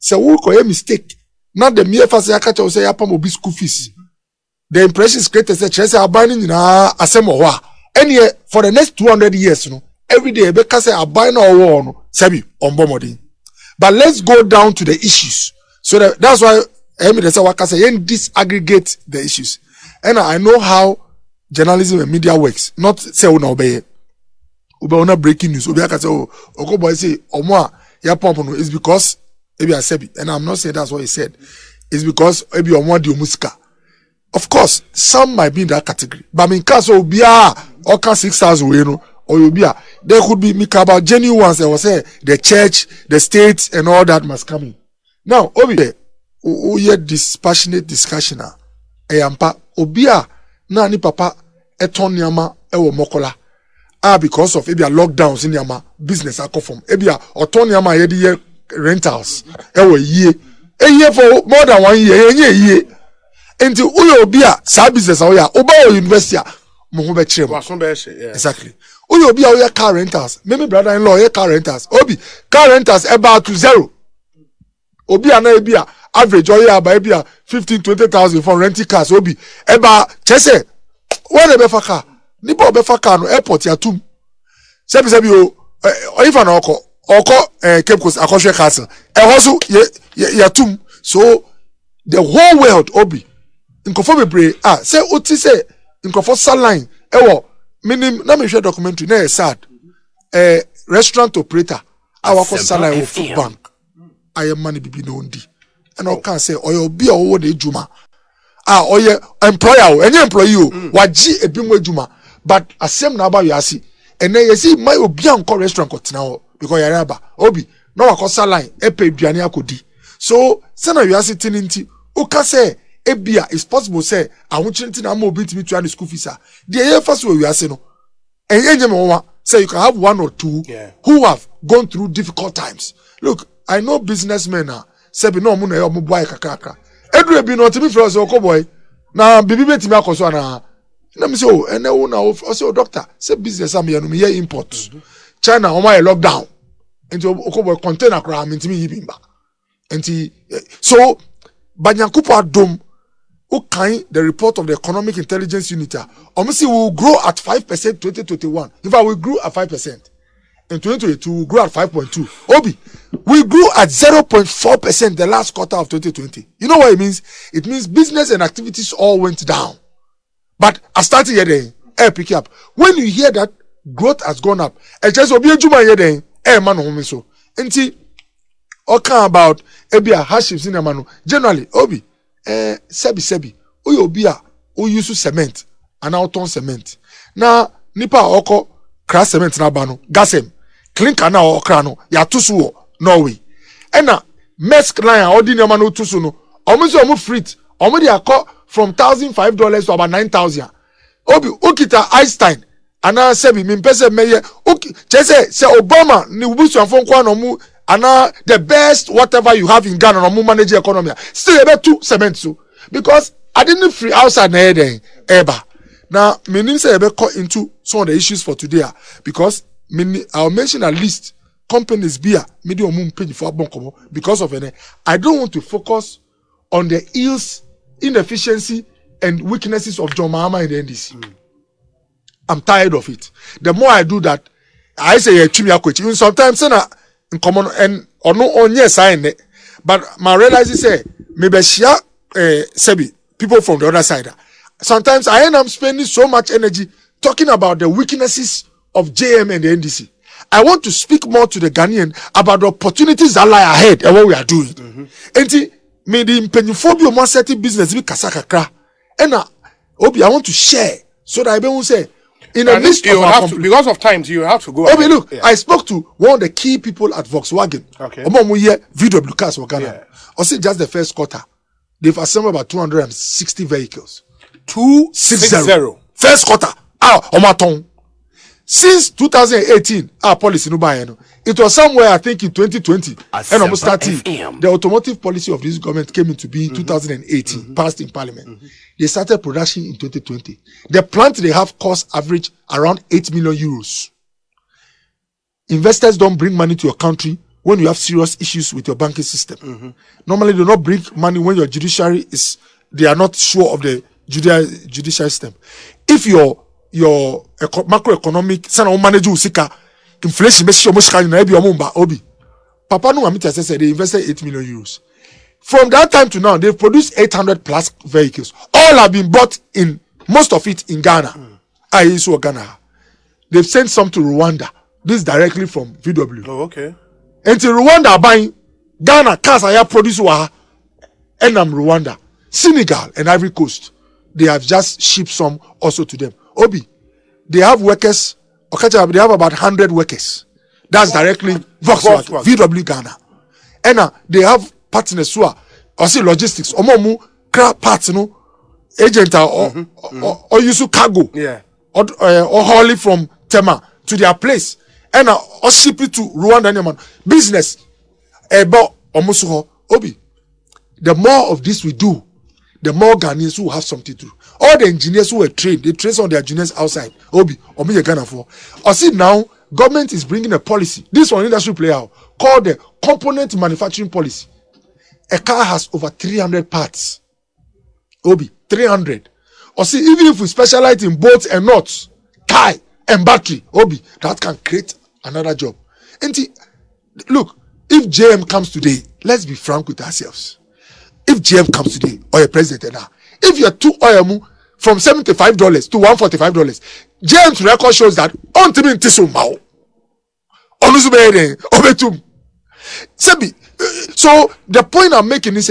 say who ko mistake. Not the mere fast yaka to say yapam obi school fees. The impression is created say chese abaning na asemo wa. Any for the next 200 years, every day because say abana or no sebi ombomodi. But let's go down to the issues. So that's why they say waka say disaggregate the issues. And I know how journalism and media works. Not say una obey. Ube una breaking news. Ube aka say oko boy say omo ya pump no is because ebi asebi. And I'm not saying that's what he said. It's because ebi omo di omusika. Of course, some might be in that category. But in case of Bia or 6,000 or Yobia, there could be about genuine ones that will say the church, the state, and all that must come in. Now, Obi, we had this passionate discussion. Eyampa, Obia, na ni papa, eton yama, ewo mokola. Because of ebia lockdowns in yama, business akofom. Ebia, oton yama yedi rentals, ewo ye. A year for more than 1 year, Enti uyo obia sa business oya oba o university mo ho be kire mo exactly uyo obia oya car rentals me brother in law oya car rentals obi car rentals about to zero obia na ebia average oya about ebia 15-20,000 for renting cars obi eba chese where the befa car ni bo befa car no airport ya tum sebi o if an oko Cape Coast akoshe castle e hoso ya tum so the whole world obi Nkofo bebre say oti say nkofo saline ewo minim na me hwe documentary na sad restaurant operator awako saline of food bank aye money bibi no ndi and o can say oyo obi owo de ejuma oye employer enye employee o waji ebinwo ejuma but asem na aba yasi ene yesi my obi anko restaurant ko tena ho because yare aba obi na wako saline epe aduane akodi so say na yasi tininti o ka say ebia is possible say ahunchirenti na ma obi timi to the school fees the year first we are say no enye me one say you can have one or two who have gone through difficult times. Look, I know businessmen say be no mu na omo boy kakaka edu ebi no timi for us boy na bibi betimi akoso na me say oh ene wo na o say doctor say business am here no me here import China o my lockdown enti okoboy container kra me timi yibimba enti so banyankupo adom okay, the report of the Economic Intelligence Unit, we will grow at 5% 2021. In fact, we grew at 5%. In 2022, we grew at 5.2. Obi, we grew at 0.4% the last quarter of 2020. You know what it means? It means business and activities all went down. But I started here then, pick up. When you hear that growth has gone up, it just obi ejuma here then, man home so. Enti, okay about ebia hardships in amano. Generally, Obi. Sebi oyo obia o use cement and auton cement na nipa oko crash cement na ba no gasem clinker na okra no ya tusu Norway ena mesk line ordinary man no tusu no omo so omo frit omo dey akọ from $1,500 to about 9,000 obi okita Einstein ana sebi me pese meye okay say Obama ni busu afon kwa no mu ana the best whatever you have in Ghana no manage economy still about 2 cement so because I didn't free outside na then ever now meaning say ebe cut into some of the issues for today because I'll mention at least companies beer medium pay for bonkomo because of any I don't want to focus on the ills, inefficiency and weaknesses of John Mahama in the NDC. I'm tired of it. The more I do that I say sometimes in common and or no on yes I but my realize is say maybe share sebi people from the other side. Sometimes I am spending so much energy talking about the weaknesses of JM and the NDC. I want to speak more to the Ghanaian about the opportunities that lie ahead and what we are doing. And me the impenyophobia more certain business be kasakakra. And Obi, I want to share so that I will say in a list of because of times you have to go. Obi, look, I spoke to one of the key people at Volkswagen. Okay. VW cars for Ghana. I see just the first quarter. They've assembled about 260 vehicles. 260. First quarter. Since 2018, our policy no buy no. It was somewhere I think in 2020 and almost starting. The automotive policy of this government came into being in 2018, passed in parliament. They started production in 2020. The plant they have cost average around 8 million euros. Investors don't bring money to your country when you have serious issues with your banking system. Normally, they do not bring money when your judiciary they are not sure of the judicial system. If your macroeconomic sana manage usika inflation besi omoshika na ebi omumba obi. Papa no amita said they invested 8 million euros. From that time to now, they've produced 800 plus vehicles. All have been bought in, most of it in Ghana. ISO Ghana. They've sent some to Rwanda. This is directly from VW. Oh, okay. Until Rwanda are buying Ghana cars are produced and Rwanda, Senegal and Ivory Coast. They have just shipped some also to them. Obi, they have workers. Okay, they have about 100 workers. That's directly Volkswagen, VW Ghana. And they have partners who are also logistics. Omomu crap parts, no agent or use cargo. Yeah. Or hauling from Tema to their place. And or ship it to Rwanda. Business. About almost Obi. The more of this we do, the more Ghanaians who have something to do. All the engineers who were trained, they train on their engineers outside. Obi, or me Ghana for. Or see now, government is bringing a policy. This one industry play out called the component manufacturing policy. A car has over 300 parts. Obi, 300. Or see, even if we specialize in bolts and nuts, tie and battery, Obi, that can create another job. And look, if JM comes today, let's be frank with ourselves. If JM comes today, or a president now, if you're too oil from $75 to $145, JM's record shows that on to be so the point I'm making is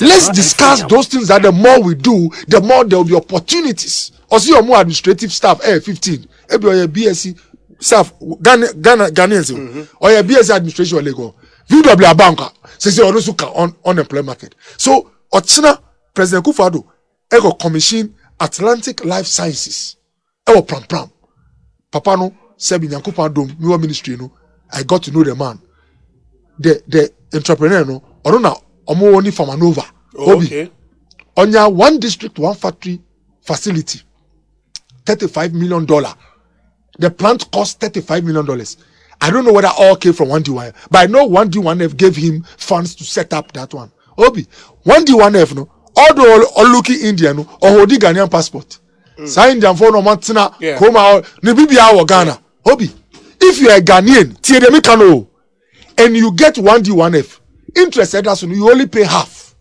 let's discuss those things that the more we do, the more there will be opportunities. Or see your more administrative staff, 15, or your BSc staff, Ghanaians, or your BSc administration or Lego. VW banker says you also on unemployment market. So, Ochina, President Kufado, Ego Commission Atlantic Life Sciences. Ego Pram. Papa no, Sebi Nyankupa Dom, Miwa Ministry no. I got to know the man. The entrepreneur no, Orona Omo only from Manova. Okay. On your one district, one factory facility, $35 million. The plant cost $35 million. I don't know whether all came from 1D1F, but I know 1D1F gave him funds to set up that one. Obi, 1D1F no, all the looking Indian no, or holding Ghanaian passport. Sign them for no mantina, come out, Nibibia or Ghana. Obi, if you are a Ghanaian, Tiedemikano, and you get 1D1F, interested as you only pay half.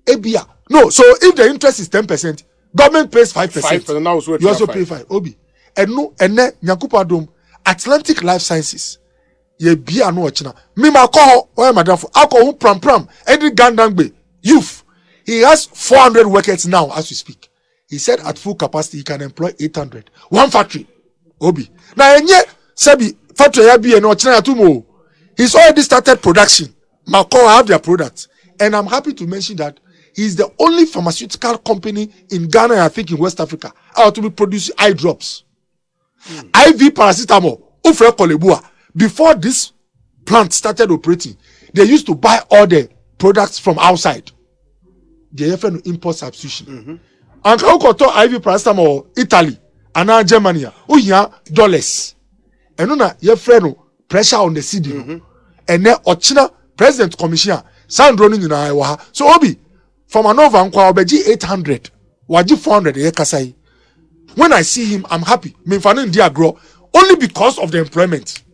Ebia. No, so if the interest is 10%, government pays 5%. You also pay 5. Obi. And no, and then Nyankupa Dom, Atlantic Life Sciences. Ye be a no china. Me ma call or madam for alcohol pram. Every Gandangbe youth. He has 400 workers now as we speak. He said at full capacity he can employ 800. One factory. Obi. Now enye sebi factory ya be no china tumo. He's already started production. Macau have their products. And I'm happy to mention that he's the only pharmaceutical company in Ghana, I think in West Africa, out to be producing eye drops. IV paracetamol, Ufre Kolebua. Before this plant started operating, they used to buy all the products from outside. They have no import substitution. And Kaukoto IV paracetamol, Italy, and now Germany, $dollars. And now you have pressure on the CD. And then Ochina President Commissioner, sound running in Iowa. So Obi, from Anova and Kwabeji 800, Waji 400, Kasai. When I see him, I'm happy. Me fanin dia grow only because of the employment.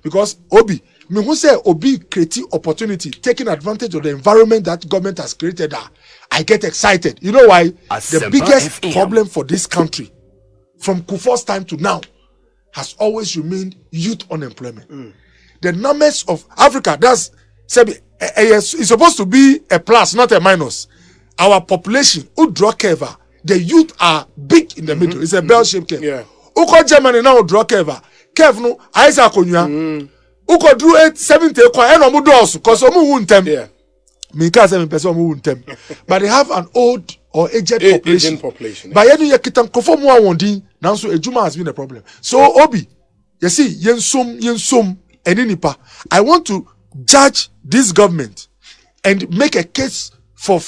Because Obi, me who say Obi creating opportunity, taking advantage of the environment that government has created. I get excited. You know why? The biggest problem for this country, from Kufuor's time to now, has always remained youth unemployment. The numbers of Africa, that's it's supposed to be a plus, not a minus. Our population, who draw curve. The youth are big in the middle. It's a bell-shaped curve. Yeah. Uko Germany now draw curve. Curve no, Isaac Onya. Uko drew 870 kwa eno mu dosu cause omu wuntem. Yeah. Me can't say me person omu wuntem. But they have an old or aged population. Aging population. But yenu ye kitam kofo mu awondin. Now so ejuma has been a problem. So Obi, you see yensum eninipa. I want to judge this government and make a case for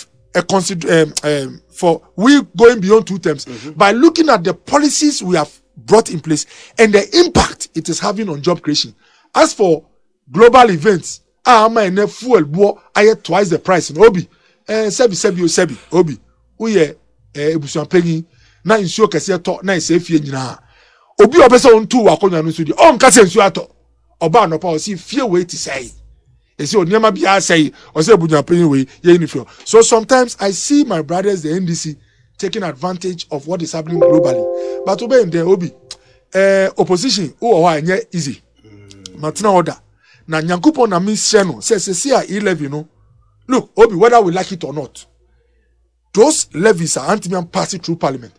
for we going beyond 2 terms by looking at the policies we have brought in place and the impact it is having on job creation. As for global events ama ene fuel bo aye twice the price no obi sebi obi uye ebusuan penyi na nsuo kese to na ese fie nyina obi obese ontu wakonwa no so di on ka se nsuo ato oba no pa o si fie we ti say ese oniama bia say o se ebusuan penyi we ye ni fio. So sometimes I see my brothers the NDC taking advantage of what is happening globally, but obey in the obi opposition who are nye easy matina order na nyankopon na mission no say a 11 no look obi whether we like it or not, those levies are anti-man passing through parliament.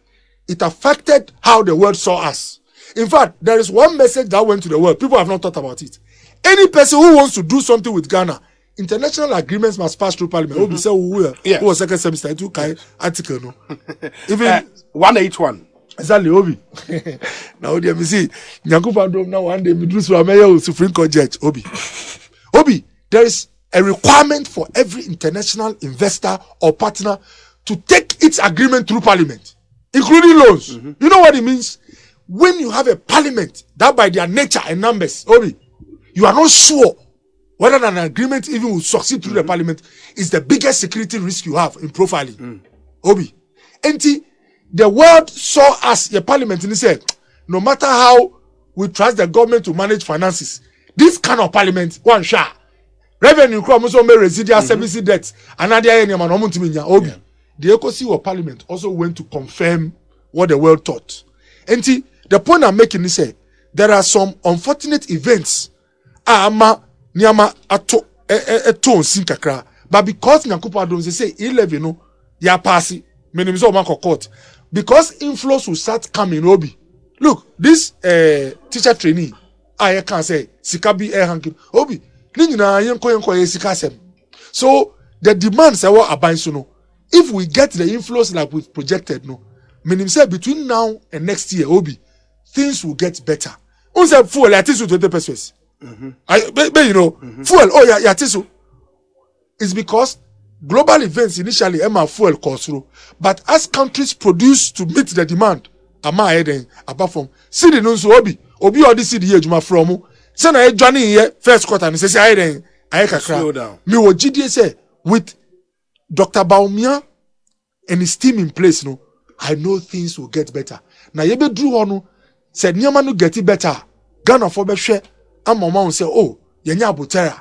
It affected how the world saw us. In fact, there is one message that went to the world. People have not thought about it. Any person who wants to do something with Ghana, international agreements must pass through parliament. Obi say who was second semester to kai article no. Even 181. Exactly, Obi. Now, dear, me see, Nyankopon now one day, me do so a Supreme Court judge, Obi. Obi, there is a requirement for every international investor or partner to take its agreement through parliament, including loans. You know what it means? When you have a parliament that by their nature and numbers, Obi, you are not sure whether an agreement even will succeed through the parliament is the biggest security risk you have in profiling. Obi. The world saw us, the parliament, and said, no matter how we trust the government to manage finances, this kind of parliament, one shot, revenue crop, also may residual service debts, another any man, Obi. The ECOC of parliament also went to confirm what the world thought. And the point I'm making is say there are some unfortunate events, but because Nyankopon don't say 11 no, ya passing, meaning so man court. Because inflows will start coming, Obi. Look, this teacher trainee, I can say, Sikabi air hanking, Obi. So the demands are what are so no. If we get the inflows like we've projected, no, meaning say between now and next year, Obi, things will get better. Unse fuel at least 20%. You know, fuel. Oh yeah, tisu. It's because global events initially Emma fuel cost through, but as countries produce to meet the demand, ama heading apart from see the news obi or this see the age from say na journey here first quarter and say heading I slow down. Me wo GDA say with Dr. Baumia and his team in place, no, I know things will get better. Na yebe drew on said nyama no get it better. Ghana for be share and mama will say, oh, yenya abotera.